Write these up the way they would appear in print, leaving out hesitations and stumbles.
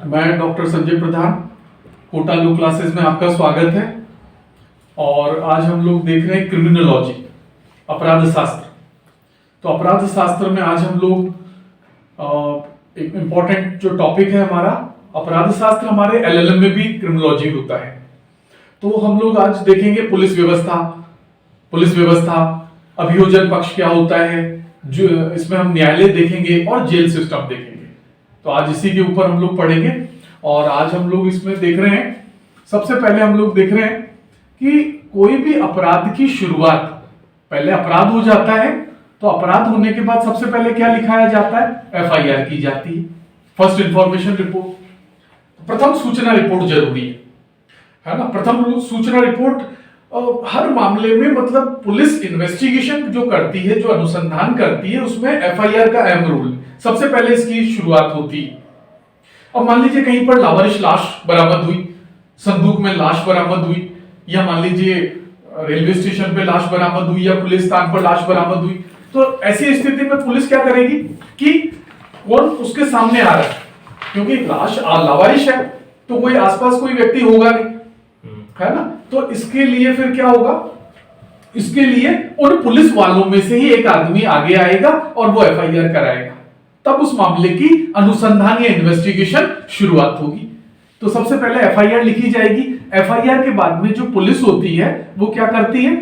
मैं डॉक्टर संजय प्रधान, Kota law classes में आपका स्वागत है। और आज हम लोग देख रहे हैं क्रिमिनोलॉजी, अपराध शास्त्र। तो अपराध शास्त्र में आज हम लोग एक इम्पॉर्टेंट जो टॉपिक है हमारा, अपराध शास्त्र हमारे एलएलएम में भी क्रिमिनोलॉजी होता है। तो हम लोग आज देखेंगे पुलिस व्यवस्था, अभियोजन पक्ष क्या होता है, जो इसमें हम न्यायालय देखेंगे और जेल सिस्टम देखेंगे। तो आज इसी के ऊपर हम लोग पढ़ेंगे। और आज हम लोग इसमें देख रहे हैं, सबसे पहले हम लोग देख रहे हैं कि कोई भी अपराध की शुरुआत, पहले अपराध हो जाता है तो अपराध होने के बाद सबसे पहले क्या लिखाया जाता है? एफआईआर की जाती है, फर्स्ट इंफॉर्मेशन रिपोर्ट। प्रथम सूचना रिपोर्ट जरूरी है ना। प्रथम सूचना रिपोर्ट हर मामले में, मतलब पुलिस इन्वेस्टिगेशन जो करती है, जो अनुसंधान करती है, उसमें एफआईआर का अहम रोल सबसे पहले इसकी शुरुआत होती है। अब मान लीजिए कहीं पर लावारिश लाश बरामद हुई, संदूक में लाश बरामद हुई, या मान लीजिए रेलवे स्टेशन पे लाश बरामद हुई, या पुलिस स्थान पर लाश बरामद हुई, तो ऐसी स्थिति में पुलिस क्या करेगी कि कौन उसके सामने आ रहा है, क्योंकि लाश लावारिश है तो कोई आसपास कोई व्यक्ति होगा नहीं, है ना। तो इसके लिए फिर क्या होगा, इसके लिए उन पुलिस वालों में से ही एक आदमी आगे आएगा और वो एफआईआर कराएगा, तब उस मामले की अनुसंधान या इन्वेस्टिगेशन शुरुआत होगी। तो सबसे पहले एफआईआर लिखी जाएगी। एफआईआर के बाद में जो पुलिस होती है वो क्या करती है?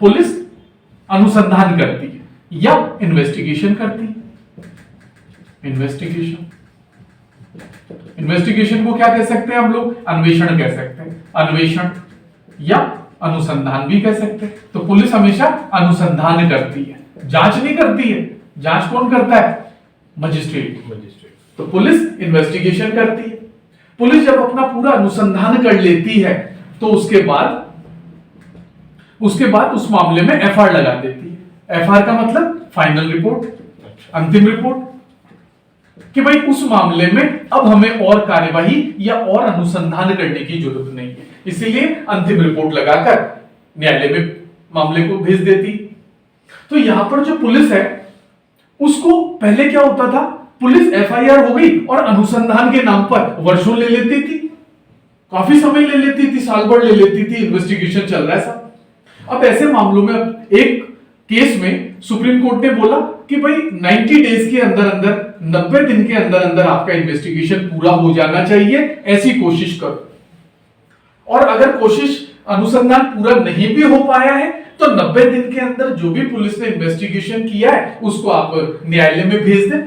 पुलिस अनुसंधान करती है या इन्वेस्टिगेशन करती है। इन्वेस्टिगेशन को क्या कह सकते हैं हम लोग? अन्वेषण कह सकते हैं, अन्वेषण या अनुसंधान भी कह सकते हैं। तो पुलिस हमेशा अनुसंधान करती है, जांच नहीं करती है। जांच कौन करता है? मजिस्ट्रेट। तो पुलिस इन्वेस्टिगेशन करती है। पुलिस जब अपना पूरा अनुसंधान कर लेती है तो उसके बाद उस मामले में एफआईआर लगा देती है। एफआईआर का मतलब फाइनल रिपोर्ट, अंतिम रिपोर्ट, कि भाई उस मामले में अब हमें और कार्यवाही या और अनुसंधान करने की जरूरत नहीं है, इसीलिए अंतिम रिपोर्ट लगाकर न्यायालय में मामले को भेज देती। तो यहां पर जो पुलिस है उसको पहले क्या होता था, पुलिस एफआईआर हो गई और अनुसंधान के नाम पर वर्षों ले लेती थी, काफी समय ले लेती थी, साल भर ले लेती थी, इन्वेस्टिगेशन चल रहा है सब। अब ऐसे मामलों में एक केस में सुप्रीम कोर्ट ने बोला कि भाई 90 डेज के अंदर अंदर, 90 दिन के अंदर अंदर आपका इन्वेस्टिगेशन पूरा हो जाना चाहिए, ऐसी कोशिश करो। और अगर कोशिश, अनुसंधान पूरा नहीं भी हो पाया है तो 90 दिन के अंदर जो भी पुलिस ने इन्वेस्टिगेशन किया है उसको आप न्यायालय में भेज दें,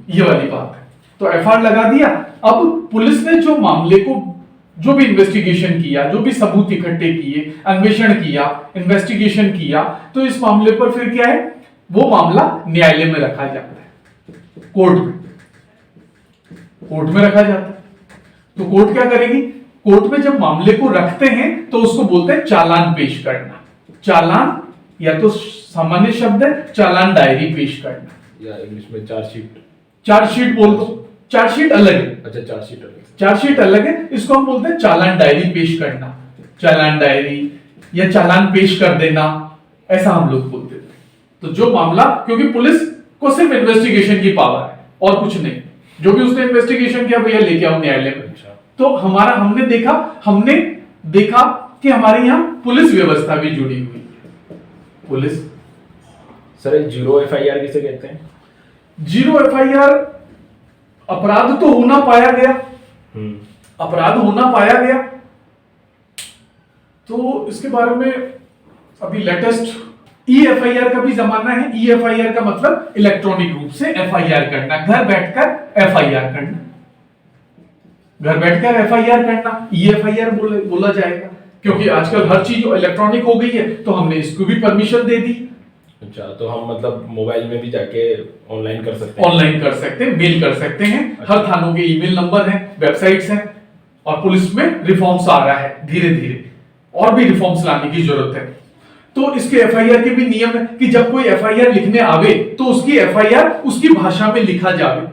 ये वाली बात है। तो एफआईआर लगा दिया। अब पुलिस ने जो मामले को, जो भी इन्वेस्टिगेशन किया, जो भी सबूत इकट्ठे किए, अन्वेषण किया, इन्वेस्टिगेशन किया, तो इस मामले पर फिर क्या है, वो मामला न्यायालय में रखा जाता है, कोर्ट में रखा जाता है। तो कोर्ट क्या करेगी? कोर्ट में जब मामले को रखते हैं तो उसको बोलते हैं चालान पेश करना। चालान या तो सामान्य शब्द है, चालान डायरी पेश करना, या इंग्लिश में चार्जशीट बोल दो। चार्जशीट अलग है। अच्छा, चार्जशीट अलग है, इसको हम बोलते हैं चालान डायरी पेश करना, चालान डायरी या चालान पेश कर देना, ऐसा हम लोग बोलते थे। तो जो मामला, क्योंकि पुलिस को सिर्फ इन्वेस्टिगेशन की पावर है और कुछ नहीं, जो भी उसने इन्वेस्टिगेशन किया भैया लेके आओ न्यायालय में। तो हमने देखा कि हमारे यहाँ पुलिस व्यवस्था भी जुड़ी हुई है। पुलिस सर, जीरो एफआईआर किसे कहते हैं? जीरो एफआईआर, अपराध तो होना पाया गया, अपराध होना पाया गया, तो इसके बारे में अभी लेटेस्ट ई एफआईआर का भी जमाना है। ई एफआईआर का मतलब इलेक्ट्रॉनिक रूप से एफआईआर करना, घर बैठकर एफआईआर करना, घर बैठकर एफआईआर करना, ई एफआईआर बोला जाएगा, क्योंकि आजकल हर चीज इलेक्ट्रॉनिक हो गई है, तो हमने इसको भी परमिशन दे दी। अच्छा, तो हम मतलब मोबाइल में भी जाके ऑनलाइन कर सकते हैं? ऑनलाइन कर सकते हैं, मेल कर सकते हैं। अच्छा। हर थानों के ईमेल नंबर हैं, वेबसाइट्स हैं, और पुलिस में रिफॉर्म्स आ रहा है धीरे धीरे, और भी रिफॉर्म्स लाने की जरूरत है। तो इसके एफआईआर के भी नियम है कि जब कोई एफआईआर लिखने आवे तो उसकी एफआईआर उसकी भाषा में लिखा जावे।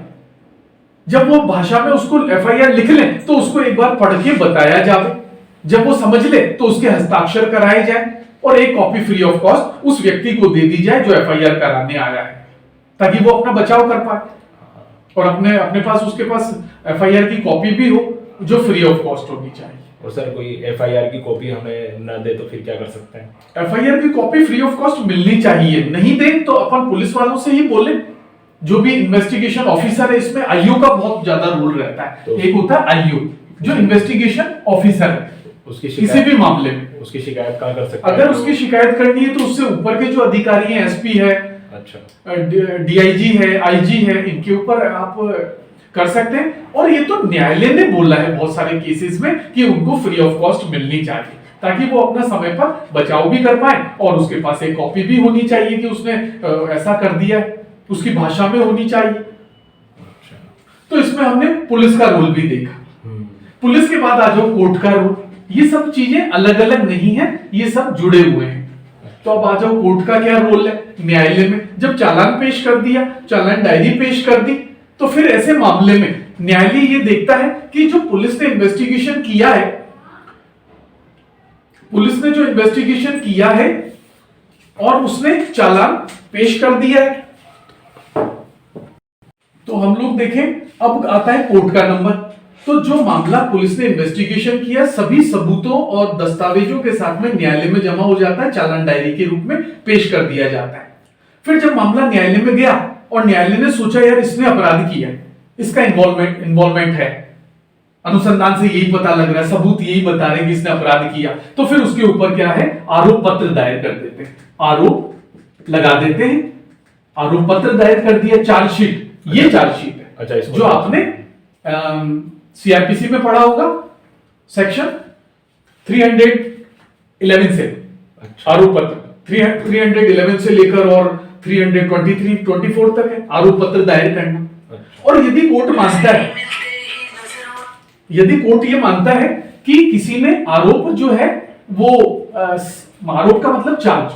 जब वो भाषा में उसको एफआईआर लिख ले तो उसको एक बार पढ़ के बताया जावे, जब वो समझ ले तो उसके हस्ताक्षर कराए जाए, और एक कॉपी फ्री ऑफ कॉस्ट उस व्यक्ति को दे दी जाए जो एफआईआर कराने आया है, ताकि वो अपना बचाव कर पाए। और अपने अपने पास उसके पास एफआईआर की कॉपी भी हो जो फ्री ऑफ कॉस्ट होनी चाहिए। और सर कोई एफआईआर की कॉपी हमें ना दे तो फिर क्या कर सकते हैं? एफआईआर की कॉपी फ्री ऑफ कॉस्ट मिलनी चाहिए, नहीं दे तो अपन पुलिस वालों से ही बोले। जो भी इन्वेस्टिगेशन ऑफिसर है इसमें आईओ का बहुत ज्यादा रोल रहता है। तो एक होता है आईओ जो इन्वेस्टिगेशन ऑफिसर है, उसकी किसी भी मामले में उसकी शिकायत कहाँ कर सकते हैं? अगर उसकी शिकायत करनी है तो उससे ऊपर के जो अधिकारी हैं, एसपी है, अच्छा, डीआईजी है, आईजी है, इनके ऊपर आप कर सकते हैं। और ये तो न्यायालय ने बोला है बहुत सारे केसेस में कि उनको फ्री ऑफ कॉस्ट मिलनी चाहिए, ताकि वो अपना समय पर बचाव भी कर पाए और उसके पास एक कॉपी भी होनी चाहिए कि उसने ऐसा कर दिया है, उसकी भाषा में होनी चाहिए। अच्छा। तो इसमें हमने पुलिस का रोल भी देखा। पुलिस के बाद आ जाओ कोर्ट का रोल। ये सब चीजें अलग अलग नहीं है, ये सब जुड़े हुए हैं। तो अब आ जाओ कोर्ट का क्या रोल है। न्यायालय में जब चालान पेश कर दिया, चालान डायरी पेश कर दी, तो फिर ऐसे मामले में न्यायालय ये देखता है कि जो पुलिस ने इन्वेस्टिगेशन किया है, पुलिस ने जो इन्वेस्टिगेशन किया है और उसने चालान पेश कर दिया है, तो हम लोग देखें अब आता है कोर्ट का नंबर। तो जो मामला पुलिस ने इन्वेस्टिगेशन किया सभी सबूतों और दस्तावेजों के साथ में न्यायालय में जमा हो जाता है, चालान डायरी के रूप में पेश कर दिया जाता है। फिर जब मामला न्यायालय में गया और न्यायालय ने सोचा यार इसने अपराध किया है, इसका इन्वॉल्वमेंट है, अनुसंधान से यही पता लग रहा है, सबूत यही बता रहे हैं कि इसने अपराध किया, तो फिर उसके ऊपर क्या है, आरोप पत्र दायर कर देते हैं, आरोप लगा देते हैं। आरोप पत्र दायर कर दिया, चार्जशीट, ये चार्जशीट है। अच्छा, जो आपने सीआरपीसी में पढ़ा होगा, सेक्शन 311 से आरोप पत्र 311 से लेकर और 323-24 तक है आरोप पत्र दायर करना। और यदि कोर्ट मानता है, यदि कोर्ट ये मानता है कि किसी ने आरोप जो है वो आरोप का मतलब चार्ज,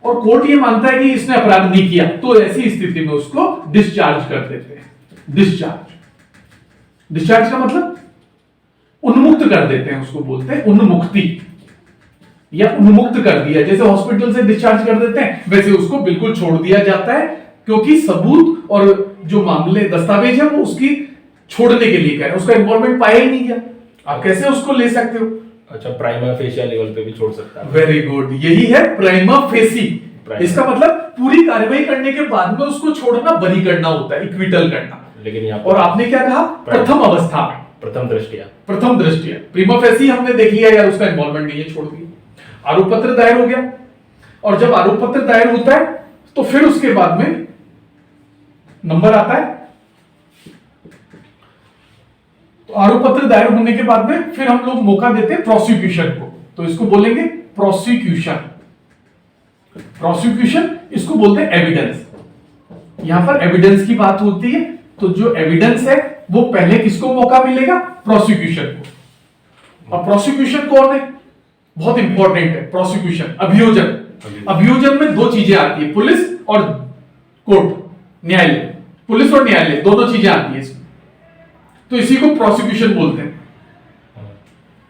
और कोर्ट ये मानता है कि इसने अपराध नहीं किया, तो ऐसी स्थिति में उसको डिस्चार्ज कर देते हैं। डिस्चार्ज का मतलब उन्मुक्त कर देते हैं, उसको बोलते हैं उन्मुक्ति या उन्मुक्त कर दिया। जैसे हॉस्पिटल से डिस्चार्ज कर देते हैं वैसे उसको बिल्कुल छोड़ दिया जाता है, क्योंकि सबूत और जो मामले दस्तावेज है वो उसकी छोड़ने के लिए कह रहे हैं, उसका इन्वॉल्वमेंट पाया ही नहीं गया, आप कैसे उसको ले सकते हो। अच्छा, प्राइमा फेसिया लेवल पे भी छोड़ सकता है। वेरी गुड, यही है प्राइमा फेसी। इसका मतलब पूरी कार्रवाई करने के बाद में उसको छोड़ना, बरी करना होता है, इक्विटल करना। लेकिन यहाँ और आपने क्या कहा, प्रथम अवस्था में, प्रथम दृष्टिया प्रीमा फेसी हमने देख लिया यार उसका इन्वॉल्वमेंट नहीं है, छोड़ दिया। आरोप पत्र दायर हो गया, और जब आरोप पत्र दायर होता है तो फिर उसके बाद में नंबर आता है। तो आरोप पत्र दायर होने के बाद में फिर हम लोग मौका देते हैं प्रोसिक्यूशन को, तो इसको बोलेंगे प्रोसिक्यूशन। प्रोसिक्यूशन इसको बोलते हैं एविडेंस। यहां पर एविडेंस की बात होती है, तो जो एविडेंस है वो पहले किसको मौका मिलेगा, प्रोसिक्यूशन को। और प्रोसिक्यूशन कौन है, बहुत इंपॉर्टेंट है प्रोसिक्यूशन, अभियोजन। अभियोजन में दो चीजें आती है, पुलिस और कोर्ट, न्यायालय, पुलिस और न्यायालय दोनों चीजें आती है इसमें, तो इसी को प्रोसिक्यूशन बोलते हैं।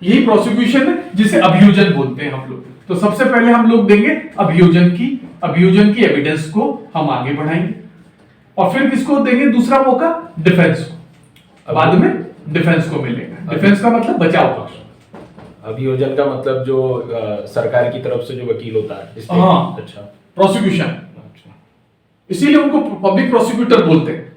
यही प्रोसिक्यूशन है जिसे अभियोजन बोलते हैं हम लोग। तो सबसे पहले हम लोग देंगे अभियोजन की एविडेंस को हम आगे बढ़ाएंगे, और फिर किसको देंगे दूसरा मौका, डिफेंस को। बाद में डिफेंस को मिलेगा। डिफेंस का मतलब बचाव पक्ष। अभियोजन का मतलब जो सरकार की तरफ से जो वकील होता है, हाँ, अच्छा, प्रोसिक्यूशन, अच्छा, इसीलिए उनको पब्लिक प्रोसिक्यूटर बोलते हैं।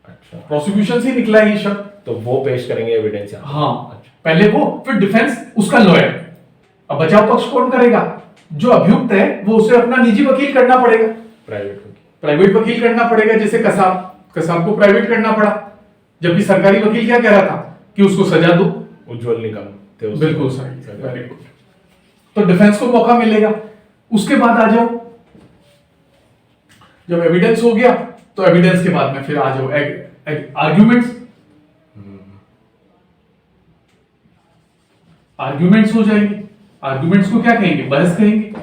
अच्छा, प्रोसिक्यूशन से निकला है ये शब्द। तो वो पेश करेंगे एविडेंस। हाँ, अच्छा, पहले वो, फिर डिफेंस, उसका लॉयर। अब बचाव पक्ष कौन करेगा, जो अभियुक्त है वो उसे अपना निजी वकील करना पड़ेगा, प्राइवेट वकील करना पड़ेगा। जैसे कसाब को प्राइवेट करना पड़ा, जबकि सरकारी वकील क्या कह रहा था कि उसको सजा दो। उज्जवल निकम थे, बिल्कुल सही, वेरी गुड। तो डिफेंस को मौका मिलेगा। उसके बाद आ जाओ, जब एविडेंस हो गया तो एविडेंस के बाद में फिर आ जाओ आर्ग्यूमेंट्स। आर्ग्यूमेंट्स हो जाएंगे। आर्ग्यूमेंट्स को क्या कहेंगे, बहस कहेंगे।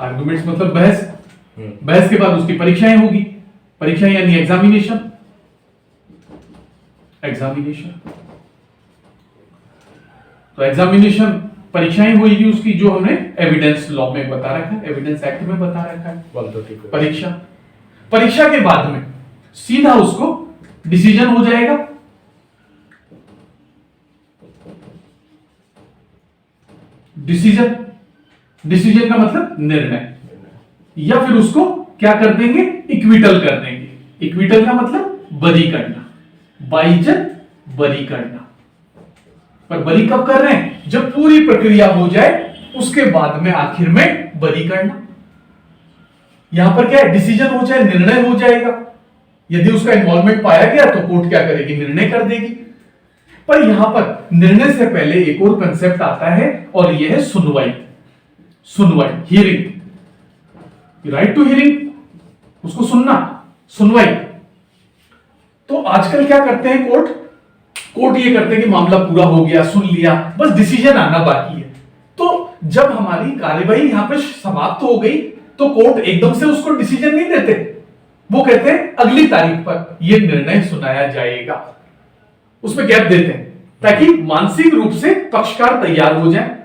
आर्ग्यूमेंट्स मतलब बहस। बहस के बाद उसकी परीक्षाएं होगी, परीक्षाएं यानी एग्जामिनेशन। तो एग्जामिनेशन परीक्षाएं होगी उसकी, जो हमने एविडेंस लॉ में बता रखा है, एविडेंस एक्ट में बता रखा है। परीक्षा के बाद में सीधा उसको डिसीजन हो जाएगा। डिसीजन, डिसीजन का मतलब निर्णय, या फिर उसको क्या कर देंगे, इक्विटल कर देंगे। इक्विटल का मतलब बरी करना, बाइज्जत बरी करना। पर बरी कब कर रहे हैं, जब पूरी प्रक्रिया हो जाए उसके बाद में आखिर में बरी करना। यहां पर क्या है, डिसीजन हो जाए, निर्णय हो जाएगा। यदि उसका इन्वॉल्वमेंट पाया गया तो कोर्ट क्या करेगी, निर्णय कर देगी। पर यहां पर निर्णय से पहले एक और कंसेप्ट आता है और यह है सुनवाई। सुनवाई, हियरिंग, राइट टू हियरिंग, उसको सुनना, सुनवाई। तो आजकल क्या करते हैं कोर्ट ये करते हैं कि मामला पूरा हो गया, सुन लिया, बस डिसीजन आना बाकी है। तो जब हमारी कार्यवाही यहां पे समाप्त हो गई तो कोर्ट एकदम से उसको डिसीजन नहीं देते, वो कहते हैं अगली तारीख पर यह निर्णय सुनाया जाएगा। उसमें गैप देते हैं ताकि मानसिक रूप से पक्षकार तैयार हो जाए।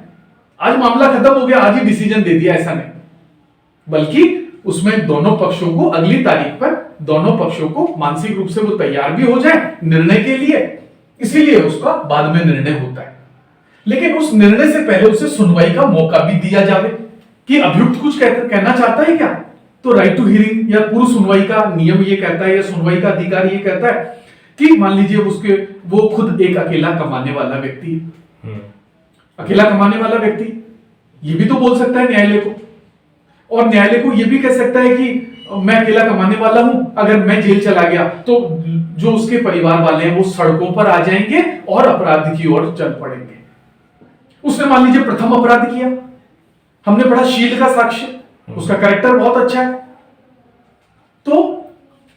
आज मामला खत्म हो गया, आज ही डिसीजन दे दिया, ऐसा नहीं, बल्कि उसमें दोनों पक्षों को अगली तारीख पर दोनों पक्षों को मानसिक रूप से वो तैयार भी हो जाए निर्णय के लिए, इसीलिए उसका बाद में निर्णय होता है। लेकिन उस निर्णय से पहले उसे सुनवाई का मौका भी दिया जावे कि अभियुक्त कुछ कहना चाहता है क्या। तो राइट टू हियरिंग या पूर्व सुनवाई का नियम ये कहता है, या सुनवाई का अधिकार ये कहता है कि मान लीजिए वो खुद एक अकेला कमाने वाला व्यक्ति है, अकेला कमाने वाला व्यक्ति ये भी तो बोल सकता है न्यायालय को, और न्यायालय को ये भी कह सकता है कि मैं अकेला कमाने वाला हूं, अगर मैं जेल चला गया तो जो उसके परिवार वाले हैं वो सड़कों पर आ जाएंगे और अपराध की ओर चल पड़ेंगे। उसने मान लीजिए प्रथम अपराध किया, हमने पढ़ा शील का साक्ष्य, उसका कैरेक्टर बहुत अच्छा है, तो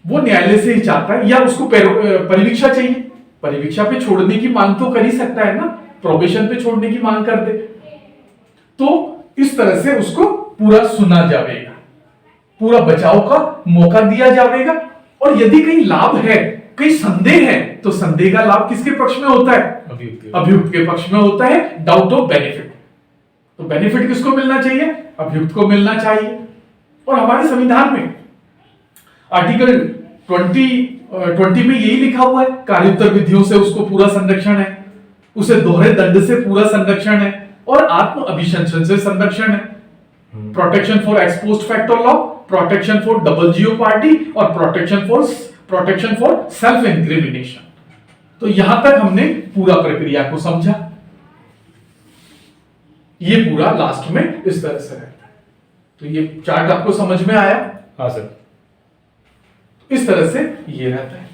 वो न्यायालय से ही चाहता है, या उसको परिवीक्षा चाहिए, परिवीक्षा पे छोड़ने की मांग तो कर ही सकता है ना, प्रोबेशन पे छोड़ने की मांग कर दे। तो इस तरह से उसको पूरा सुना जाएगा, पूरा बचाव का मौका दिया जाएगा। और यदि कहीं लाभ है, कहीं संदेह है, तो संदेह का लाभ किसके पक्ष में होता है, अभियुक्त के पक्ष में होता है। डाउट ऑफ बेनिफिट, तो बेनिफिट किसको मिलना चाहिए, अभियुक्त को मिलना चाहिए। और हमारे संविधान में आर्टिकल 20 में यही लिखा हुआ है, कार्योत्तर विधियों से उसको पूरा संरक्षण है, उसे दोहरे दंड से पूरा संरक्षण है, और आत्म अभिशंसन से संरक्षण है। Protection for x post facto law, protection for double jeopardy और प्रोटेक्शन फॉर सेल्फ इंक्रिमिनेशन। तो यहां तक हमने पूरा प्रक्रिया को समझा। ये पूरा लास्ट में इस तरह से रहता है। तो ये चार्ट आपको समझ में आया? हाँ सर। इस तरह से ये रहता है।